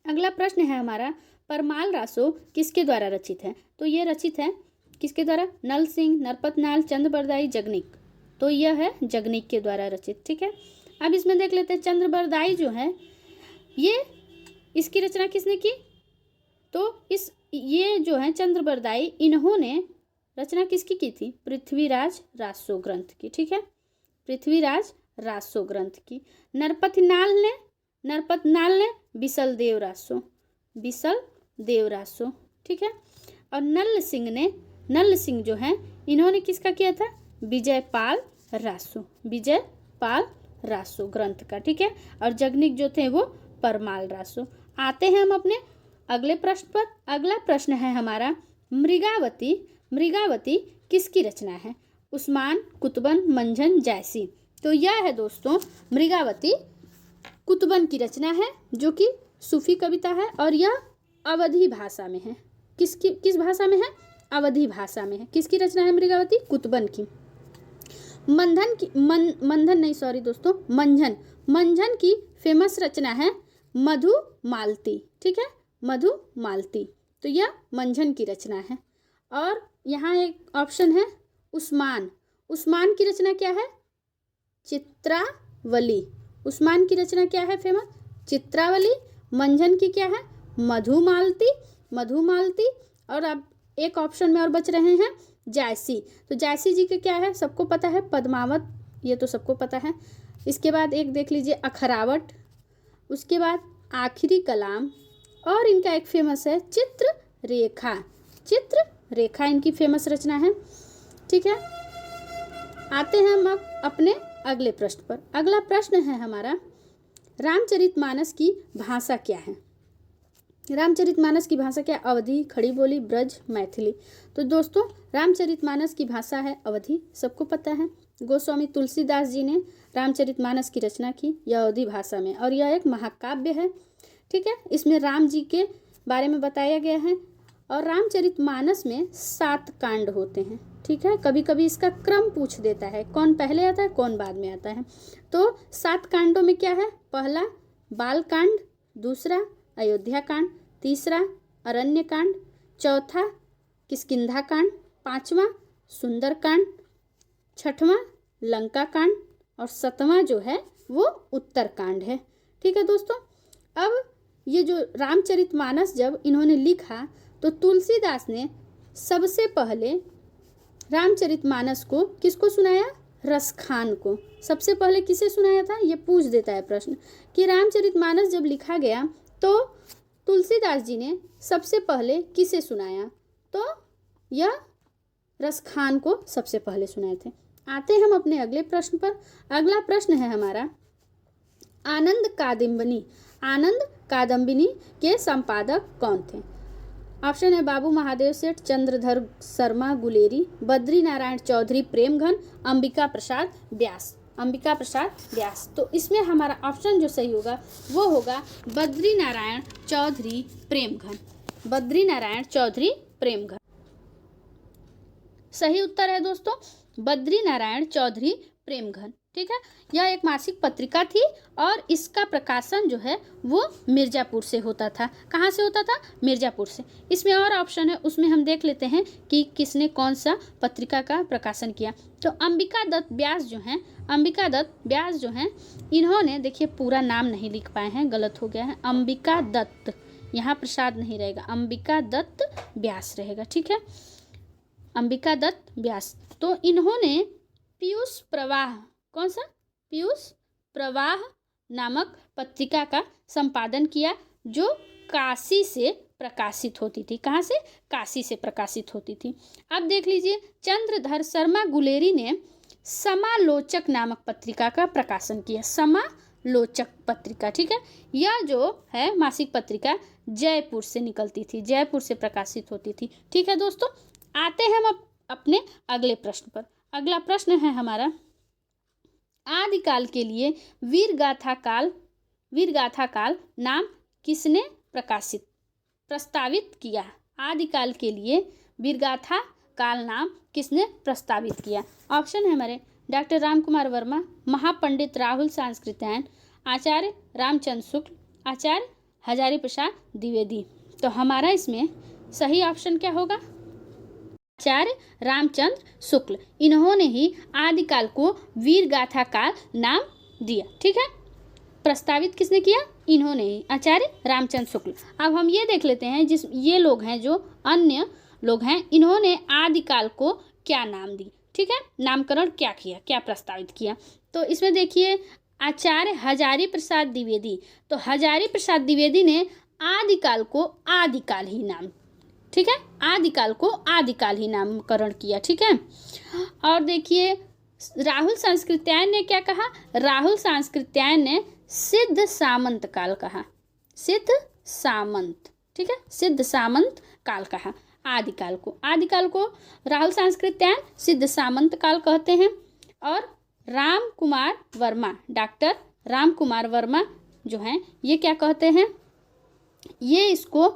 अगला प्रश्न है हमारा, परमाल रासो किसके द्वारा रचित है? तो ये रचित है किसके द्वारा? नल सिंह, नरपतनाल, चंद्रबरदाई, जगनिक। तो यह है जगनिक के द्वारा रचित। ठीक है, अब इसमें देख लेते हैं चंद्रबरदाई जो है ये, इसकी रचना किसने की? तो ये जो है चंद्रबरदाई, इन्होंने रचना किसकी की थी? पृथ्वीराज रासो ग्रंथ की। ठीक है, पृथ्वीराज रासो ग्रंथ की। नरपतनाल ने बिसल देव रासो। ठीक है, और नल सिंह जो है इन्होंने किसका किया था? विजयपाल रासो ग्रंथ का। ठीक है, और जगनिक जो थे वो परमाल रासो। आते हैं हम अपने अगले प्रश्न पर। अगला प्रश्न है हमारा, मृगावती किसकी रचना है? उस्मान, कुतुबन, मंझन, जायसी। तो यह है दोस्तों मृगावती कुतुबन की रचना है, जो कि सूफी कविता है, और यह अवधी भाषा में है। किस भाषा में है? अवधी भाषा में है। किसकी रचना है मृगावती? कुतुबन की। मंझन की फेमस रचना है मधुमालती। ठीक है, मधुमालती। तो यह मंझन की रचना है। और यहाँ एक ऑप्शन है उस्मान की रचना क्या है? चित्रावली। उस्मान की रचना क्या है फेमस? चित्रावली। मंझन की क्या है? मधुमालती। और अब एक ऑप्शन में और बच रहे हैं, जायसी। तो जायसी जी के क्या है? सबको पता है, पद्मावत, ये तो सबको पता है। इसके बाद एक देख लीजिए अखरावट, उसके बाद आखिरी कलाम, और इनका एक फेमस है चित्ररेखा इनकी फेमस रचना है। ठीक है, आते हैं हम अब अपने अगले प्रश्न पर। अगला प्रश्न है हमारा, रामचरितमानस की भाषा क्या है? रामचरितमानस की भाषा क्या? अवधी, खड़ी बोली, ब्रज, मैथिली। तो दोस्तों रामचरितमानस की भाषा है अवधी, सबको पता है। गोस्वामी तुलसीदास जी ने रामचरितमानस की रचना की, यह अवधी भाषा में, और यह एक महाकाव्य है। ठीक है, इसमें राम जी के बारे में बताया गया है, और रामचरितमानस में 7 कांड होते हैं। ठीक है, कभी कभी इसका क्रम पूछ देता है, कौन पहले आता है कौन बाद में आता है। तो 7 कांडों में क्या है? पहला बाल कांड, दूसरा अयोध्या कांड, तीसरा अरण्य कांड, चौथा किष्किंधा कांड, पांचवा सुंदर कांड, छठवां लंका कांड, और 7वां जो है वो उत्तर कांड है। ठीक है दोस्तों, अब ये जो रामचरितमानस जब इन्होंने लिखा तो तुलसीदास ने सबसे पहले रामचरितमानस को किसको सुनाया? रसखान को। सबसे पहले किसे सुनाया था? ये पूछ देता है प्रश्न कि रामचरितमानस जब लिखा गया तो तुलसीदास जी ने सबसे पहले किसे सुनाया? तो यह रसखान को सबसे पहले सुनाए थे। आते हैं हम अपने अगले प्रश्न पर। अगला प्रश्न है हमारा, आनंद कादम्बिनी के संपादक कौन थे? ऑप्शन है बाबू महादेव सेठ, चंद्रधर शर्मा गुलेरी, बद्री नारायण चौधरी प्रेमघन, अंबिका प्रसाद व्यास। तो इसमें हमारा ऑप्शन जो सही होगा वो होगा बद्री नारायण चौधरी प्रेमघन। सही उत्तर है दोस्तों बद्री नारायण चौधरी प्रेमघन। ठीक है, यह एक मासिक पत्रिका थी और इसका प्रकाशन जो है वो मिर्जापुर से होता था। कहाँ से होता था? मिर्जापुर से। इसमें और ऑप्शन है, उसमें हम देख लेते हैं कि किसने कौन सा पत्रिका का प्रकाशन किया। तो अंबिका दत्त व्यास जो हैं इन्होंने, देखिए पूरा नाम नहीं लिख पाए हैं, गलत हो गया है। अंबिका दत्त, यहाँ प्रसाद नहीं रहेगा, अंबिका दत्त व्यास रहेगा। ठीक है, अंबिका दत्त व्यास। तो इन्होंने पीयूष प्रवाह नामक पत्रिका का संपादन किया, जो काशी से प्रकाशित होती थी। कहाँ से? काशी से प्रकाशित होती थी। अब देख लीजिए, चंद्रधर शर्मा गुलेरी ने समालोचक नामक पत्रिका का प्रकाशन किया। समालोचक पत्रिका, ठीक है, यह जो है मासिक पत्रिका जयपुर से निकलती थी, जयपुर से प्रकाशित होती थी। ठीक है दोस्तों, आते हैं हम अब अपने अगले प्रश्न पर। अगला प्रश्न है हमारा, आदिकाल के लिए वीरगाथा काल नाम किसने प्रस्तावित किया? आदिकाल के लिए वीरगाथा काल नाम किसने प्रस्तावित किया? ऑप्शन है हमारे डॉक्टर रामकुमार वर्मा, महापंडित राहुल सांस्कृत्यायन, आचार्य रामचंद्र शुक्ल, आचार्य हजारी प्रसाद द्विवेदी। तो हमारा इसमें सही ऑप्शन क्या होगा? आचार्य रामचंद्र शुक्ल। इन्होंने ही आदिकाल को वीरगाथा काल नाम दिया। ठीक है, प्रस्तावित किसने किया? इन्होंने ही, आचार्य रामचंद्र शुक्ल। अब हम ये देख लेते हैं ये लोग हैं जो अन्य लोग हैं, इन्होंने आदिकाल को क्या नाम दी। ठीक है, नामकरण क्या किया, क्या प्रस्तावित किया। तो इसमें देखिए आचार्य हजारी प्रसाद द्विवेदी, तो हजारी प्रसाद द्विवेदी ने आदिकाल को आदिकाल ही नाम, ठीक है, आदिकाल को आदिकाल ही नामकरण किया। ठीक है, और देखिए राहुल सांस्कृत्यायन ने क्या कहा? राहुल सांस्कृत्यायन ने सिद्ध सामंत काल कहा, सिद्ध सामंत। ठीक है, सिद्ध सामंत काल कहा आदिकाल को राहुल सांस्कृत्यायन सिद्ध सामंत काल कहते हैं। और राम कुमार वर्मा, डॉक्टर राम कुमार वर्मा जो हैं ये क्या कहते हैं? ये इसको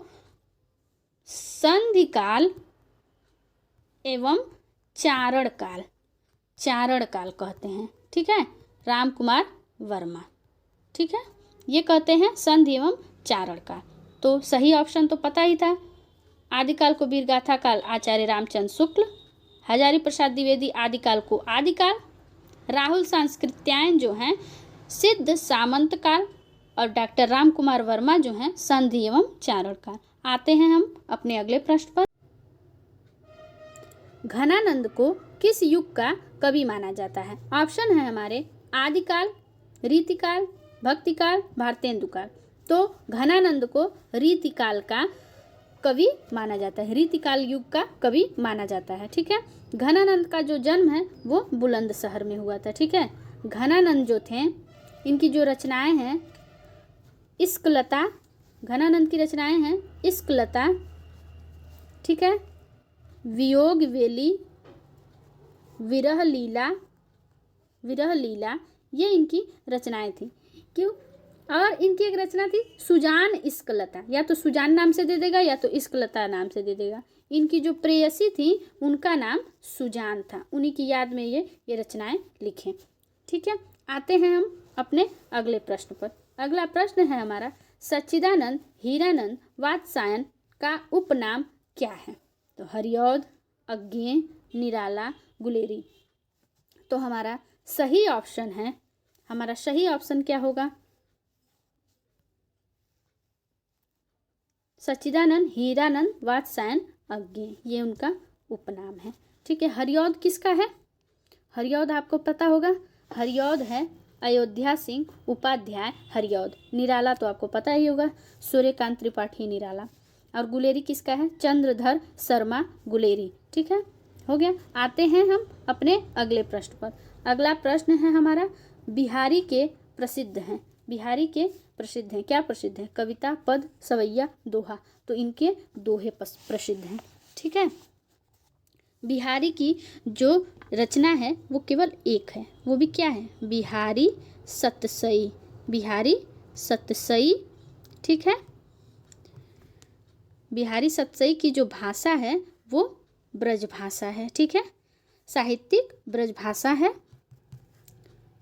संधि काल एवं चारण काल कहते हैं। ठीक है, राम कुमार वर्मा, ठीक है, ये कहते हैं संधि एवं चारण काल। तो सही ऑप्शन तो पता ही था, आदिकाल को वीरगाथा काल आचार्य रामचंद्र शुक्ल, हजारी प्रसाद द्विवेदी आदिकाल को आदिकाल, राहुल सांस्कृत्यायन जो हैं सिद्ध सामंत काल, और डॉक्टर राम कुमार वर्मा जो हैं संधि एवं चारण काल। आते हैं हम अपने अगले प्रश्न पर। घनानंद को किस युग का कवि माना जाता है? ऑप्शन है हमारे आदिकाल, रीतिकाल, भक्तिकाल, भारतेंदुकाल। तो घनानंद को रीतिकाल का कवि माना जाता है, रीतिकाल युग का कवि माना जाता है। ठीक है, घनानंद का जो जन्म है वो बुलंदशहर में हुआ था। ठीक है, घनानंद जो थे इनकी जो रचनाएं हैं इश्कलता, घनानंद की रचनाएं हैं इश्कलता, ठीक है, वियोग वेली, विरह लीला, ये इनकी रचनाएं थी। क्यों? और इनकी एक रचना थी सुजान इश्कलता, या तो सुजान नाम से दे देगा या तो इश्कलता नाम से दे देगा। इनकी जो प्रेयसी थी उनका नाम सुजान था, उन्हीं की याद में ये रचनाएं लिखें। ठीक है, आते हैं हम अपने अगले प्रश्न पर। अगला प्रश्न है हमारा सच्चिदानंद हीरानंद वात्स्यायन का उपनाम क्या है? तो हरिऔध, अज्ञेय, निराला, गुलेरी। तो हमारा सही ऑप्शन क्या होगा? सच्चिदानंद हीरानंद वात्स्यायन अज्ञेय, ये उनका उपनाम है। ठीक है, हरिऔध किसका है? हरिऔध आपको पता होगा, हरिऔध है अयोध्या सिंह उपाध्याय हरिऔध। निराला तो आपको पता ही होगा, सूर्यकांत त्रिपाठी निराला। और गुलेरी किसका है? चंद्रधर शर्मा गुलेरी। ठीक है, हो गया। आते हैं हम अपने अगले प्रश्न पर। अगला प्रश्न है हमारा बिहारी के प्रसिद्ध हैं, क्या प्रसिद्ध हैं? कविता, पद, सवैया, दोहा। तो इनके दोहे प्रसिद्ध हैं। ठीक है, बिहारी की जो रचना है वो केवल एक है, वो भी क्या है? बिहारी सतसई। ठीक है, बिहारी सतसई की जो भाषा है वो ब्रज भाषा है। ठीक है, साहित्यिक ब्रज भाषा है।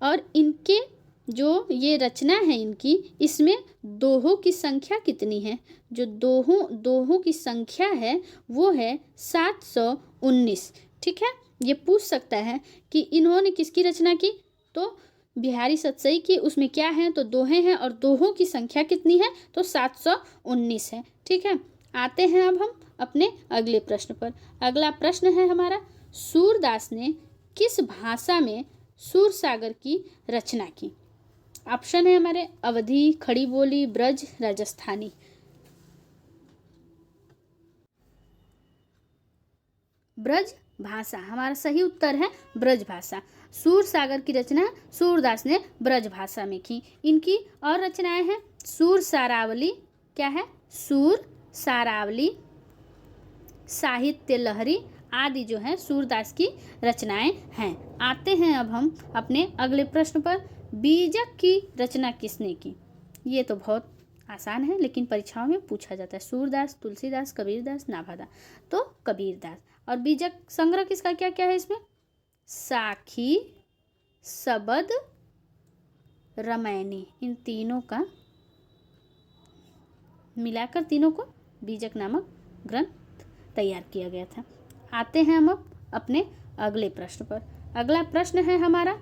और इनके जो ये रचना है इनकी, इसमें दोहों की संख्या कितनी है? जो दोहों की संख्या है वो है 719। ठीक है, ये पूछ सकता है कि इन्होंने किसकी रचना की? तो बिहारी सतसई की। उसमें क्या है? तो दोहे हैं, और दोहों की संख्या कितनी है? तो 719 है। ठीक है, आते हैं अब हम अपने अगले प्रश्न पर। अगला प्रश्न है हमारा सूरदास ने किस भाषा में सूरसागर की रचना की? ऑप्शन है हमारे अवधी, खड़ी बोली, ब्रज, राजस्थानी। ब्रज भाषा, हमारा सही उत्तर है ब्रज भाषा। सूरसागर की रचना सूरदास ने ब्रज भाषा में की। इनकी और रचनाएं हैं सूर सारावली, क्या है? सूर सारावली, साहित्य लहरी, आदि जो है सूरदास की रचनाएं हैं। आते हैं अब हम अपने अगले प्रश्न पर। बीजक की रचना किसने की? ये तो बहुत आसान है, लेकिन परीक्षाओं में पूछा जाता है। सूरदास, तुलसीदास, कबीरदास, नाभादास। तो कबीरदास। और बीजक संग्रह किसका क्या क्या है इसमें? साखी, सबद, रामायणी, इन तीनों का मिलाकर तीनों को बीजक नामक ग्रंथ तैयार किया गया था। आते हैं हम अब अपने अगले प्रश्न पर। अगला प्रश्न है हमारा,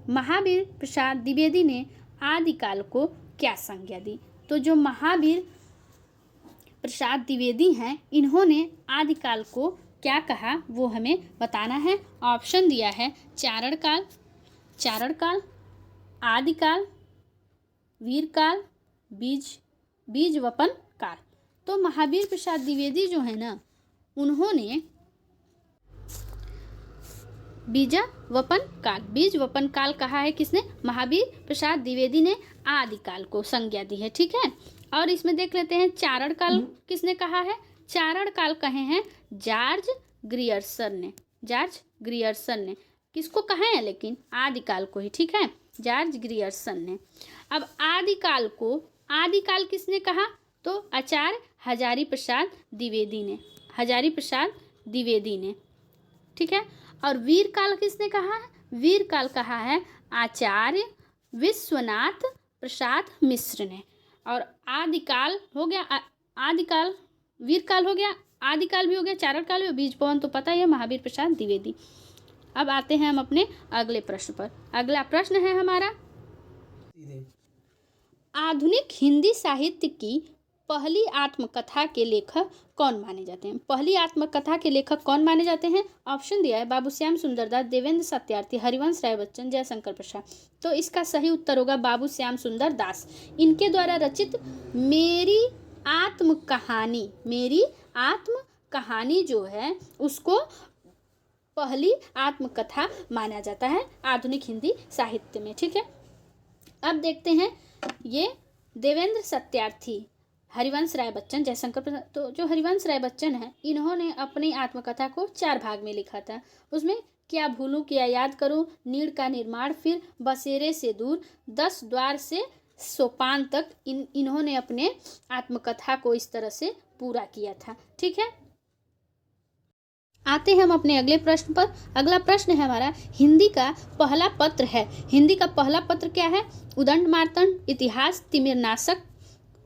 महावीर प्रसाद द्विवेदी ने आदिकाल को क्या संज्ञा दी? तो जो महावीर प्रसाद द्विवेदी हैं, इन्होंने आदिकाल को क्या कहा वो हमें बताना है। ऑप्शन दिया है चारण काल, आदिकाल, वीरकाल, बीज वपन काल। तो महावीर प्रसाद द्विवेदी जो है ना, उन्होंने बीज वपन काल कहा है। किसने? महावीर प्रसाद द्विवेदी ने आदिकाल को संज्ञा दी है। ठीक है। और इसमें देख लेते हैं चारण काल किसने कहा है? चारण काल कहे हैं जॉर्ज ग्रियर्सन ने। किसको कहे हैं? लेकिन आदिकाल को ही। ठीक है, जॉर्ज ग्रियर्सन ने। अब आदिकाल किसने कहा? तो आचार्य हजारी प्रसाद द्विवेदी ने। ठीक है। और वीरकाल किसने कहा है? वीरकाल कहा है आचार्य विश्वनाथ प्रसाद मिश्र ने। और आदिकाल हो गया, वीरकाल हो गया, आदिकाल भी हो गया, चारण काल भी, बीज पवन तो पता ही है, महावीर प्रसाद द्विवेदी। अब आते हैं हम अपने अगले प्रश्न पर। अगला प्रश्न है हमारा, आधुनिक हिंदी साहित्य की पहली आत्मकथा के लेखक कौन माने जाते हैं? पहली आत्मकथा के लेखक कौन माने जाते हैं? ऑप्शन दिया है बाबूश्याम सुंदरदास, देवेंद्र सत्यार्थी, हरिवंश राय बच्चन, जयशंकर प्रसाद। तो इसका सही उत्तर होगा बाबूश्याम सुंदर दास। इनके द्वारा रचित मेरी आत्मकहानी जो है उसको पहली आत्मकथा माना जाता है आधुनिक हिंदी साहित्य में। ठीक है। अब देखते हैं ये देवेंद्र सत्यार्थी, हरिवंश राय बच्चन, जयशंकर प्रसाद। तो जो हरिवंश राय बच्चन है, इन्होंने अपनी आत्मकथा को 4 भाग में लिखा था। उसमें क्या भूलूं क्या याद करूं, नीड़ का निर्माण, फिर बसेरे से दूर, 10 द्वार से सोपान तक इन्होंने अपने आत्मकथा को इस तरह से पूरा किया था। ठीक है। आते हैं हम अपने अगले प्रश्न पर। अगला प्रश्न है हमारा, हिंदी का पहला पत्र है। हिंदी का पहला पत्र क्या है? उदंड मार्तंड, इतिहास, तिमिरनाशक,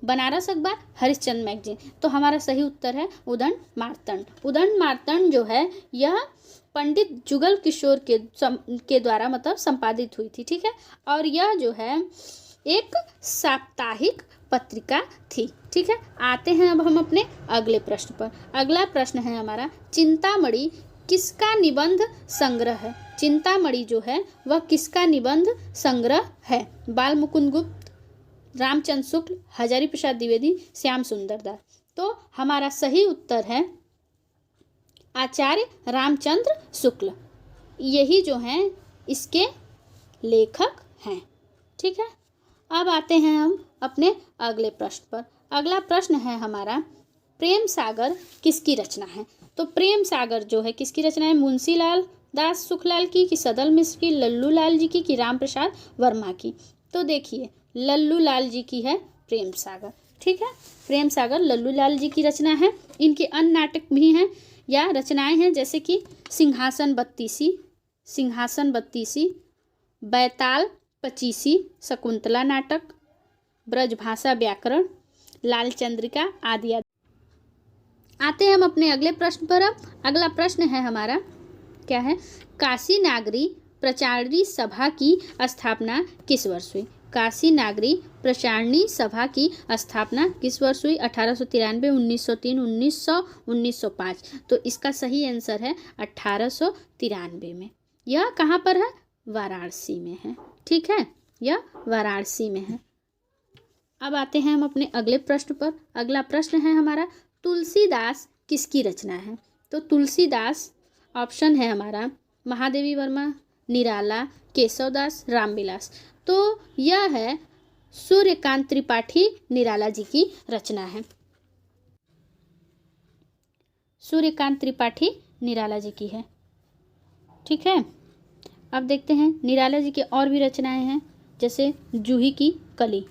बनारस अखबार, हरिश्चंद्र मैगजीन। तो हमारा सही उत्तर है उदंड मार्तंड। उदंड मार्तंड जो है यह पंडित जुगल किशोर के द्वारा मतलब संपादित हुई थी। ठीक है। और यह जो है एक साप्ताहिक पत्रिका थी। ठीक है। आते हैं अब हम अपने अगले प्रश्न पर। अगला प्रश्न है हमारा, चिंतामणि किसका निबंध संग्रह है? चिंतामणि जो है वह किसका निबंध संग्रह है? बाल मुकुंद गुप्त, रामचंद्र शुक्ल, हजारी प्रसाद द्विवेदी, श्याम सुंदर दास। तो हमारा सही उत्तर है आचार्य रामचंद्र शुक्ल। यही जो हैं इसके लेखक हैं। ठीक है। अब आते हैं हम अपने अगले प्रश्न पर। अगला प्रश्न है हमारा, प्रेम सागर किसकी रचना है? तो प्रेम सागर जो है किसकी रचना है? मुंशीलाल दास सुखलाल की, कि सदल मिश्र की, लल्लू लाल जी की, कि राम प्रसाद वर्मा की? तो देखिए लल्लू लाल जी की है प्रेम सागर। ठीक है। प्रेम सागर लल्लू लाल जी की रचना है। इनके अन्य नाटक भी हैं या रचनाएं हैं, जैसे कि सिंहासन बत्तीसी, बैताल पचीसी, शकुंतला नाटक, ब्रजभाषा व्याकरण, लाल चंद्रिका आदि। आते हैं हम अपने अगले प्रश्न पर। अब अगला प्रश्न है हमारा, क्या है? काशी नागरी प्रचारणी सभा की स्थापना किस वर्ष हुई? काशी नागरी प्रचारणी सभा की स्थापना किस वर्ष हुई? 1893, 1903, 1900, 1905। तो इसका सही आंसर है 1893 में। यह कहाँ पर है? वाराणसी में है। ठीक है, यह वाराणसी में है। अब आते हैं हम अपने अगले प्रश्न पर। अगला प्रश्न है हमारा, तुलसीदास किसकी रचना है? तो तुलसीदास ऑप्शन है हमारा महादेवी वर्मा, निराला, केशवदास, रामविलास। तो यह है सूर्यकांत त्रिपाठी निराला जी की रचना है। सूर्यकांत त्रिपाठी निराला जी की है। ठीक है, अब देखते हैं निराला जी की और भी रचनाएं हैं, जैसे जूही की कली।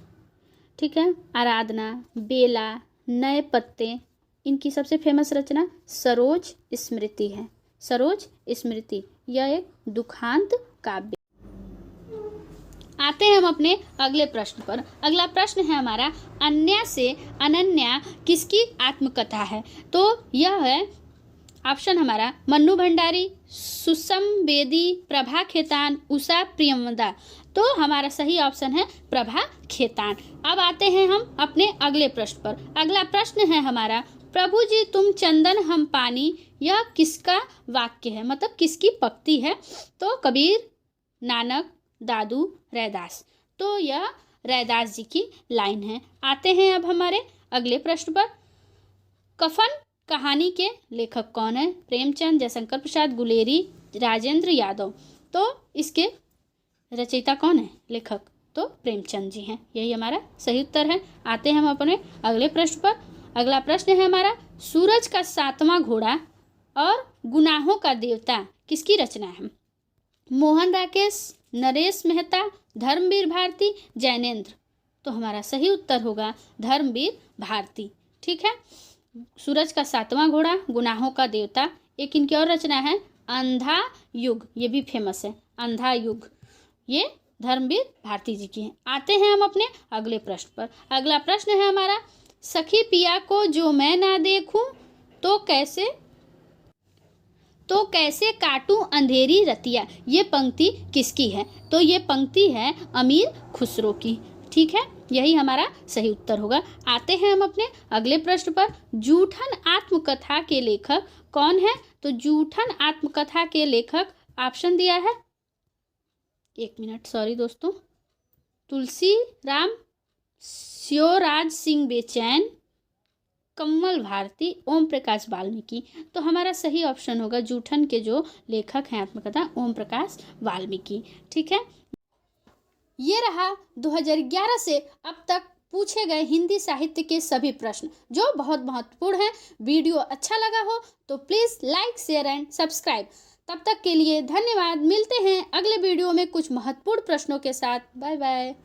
ठीक है, आराधना, बेला, नए पत्ते, इनकी सबसे फेमस रचना सरोज स्मृति है। सरोज स्मृति यह एक दुखांत काव्य। आते हैं हम अपने अगले प्रश्न पर। अगला प्रश्न है हमारा, अन्या से अनन्या किसकी आत्मकथा है? तो यह है ऑप्शन हमारा मन्नू भंडारी, सुषम बेदी, प्रभा खेतान, उषा प्रियमदा। तो हमारा सही ऑप्शन है प्रभा खेतान। अब आते हैं हम अपने अगले प्रश्न पर। अगला प्रश्न है हमारा, प्रभु जी तुम चंदन हम पानी, यह किसका वाक्य है? मतलब किसकी पंक्ति है? तो कबीर, नानक, दादू, रैदास। तो यह रैदास जी की लाइन है। आते हैं अब हमारे अगले प्रश्न पर। कफन कहानी के लेखक कौन है? प्रेमचंद, जयशंकर प्रसाद, गुलेरी, राजेंद्र यादव। तो इसके रचयिता कौन है? लेखक तो प्रेमचंद जी हैं। यही हमारा सही उत्तर है। आते हैं हम अपने अगले प्रश्न पर। अगला प्रश्न है हमारा, सूरज का सातवां घोड़ा और गुनाहों का देवता किसकी रचना है? मोहन राकेश, नरेश मेहता, धर्मवीर भारती, जैनेन्द्र। तो हमारा सही उत्तर होगा धर्मवीर भारती। ठीक है, सूरज का सातवां घोड़ा, गुनाहों का देवता। एक इनकी और रचना है अंधा युग, ये भी फेमस है, अंधा युग, ये धर्मवीर भारती जी की है। आते हैं हम अपने अगले प्रश्न पर। अगला प्रश्न है हमारा, सखी पिया को जो मैं ना देखूं तो कैसे काटूं अंधेरी रतिया, ये पंक्ति किसकी है? तो ये पंक्ति है अमीर खुसरो की। ठीक है, यही हमारा सही उत्तर होगा। आते हैं हम अपने अगले प्रश्न पर। जूठन आत्मकथा के लेखक कौन है? तो जूठन आत्मकथा के लेखक ऑप्शन दिया है, एक मिनट सॉरी दोस्तों, तुलसी राम, शिवराज सिंह बेचैन, कमल भारती, ओम प्रकाश वाल्मीकि। तो हमारा सही ऑप्शन होगा जूठन के जो लेखक हैं आत्मकथा, ओम प्रकाश वाल्मीकि। ठीक है, ये रहा 2011 से अब तक पूछे गए हिंदी साहित्य के सभी प्रश्न जो बहुत महत्वपूर्ण हैं। वीडियो अच्छा लगा हो तो please like, share and subscribe. तब तक के लिए धन्यवाद। मिलते हैं अगले वीडियो में कुछ महत्वपूर्ण प्रश्नों के साथ। Bye bye.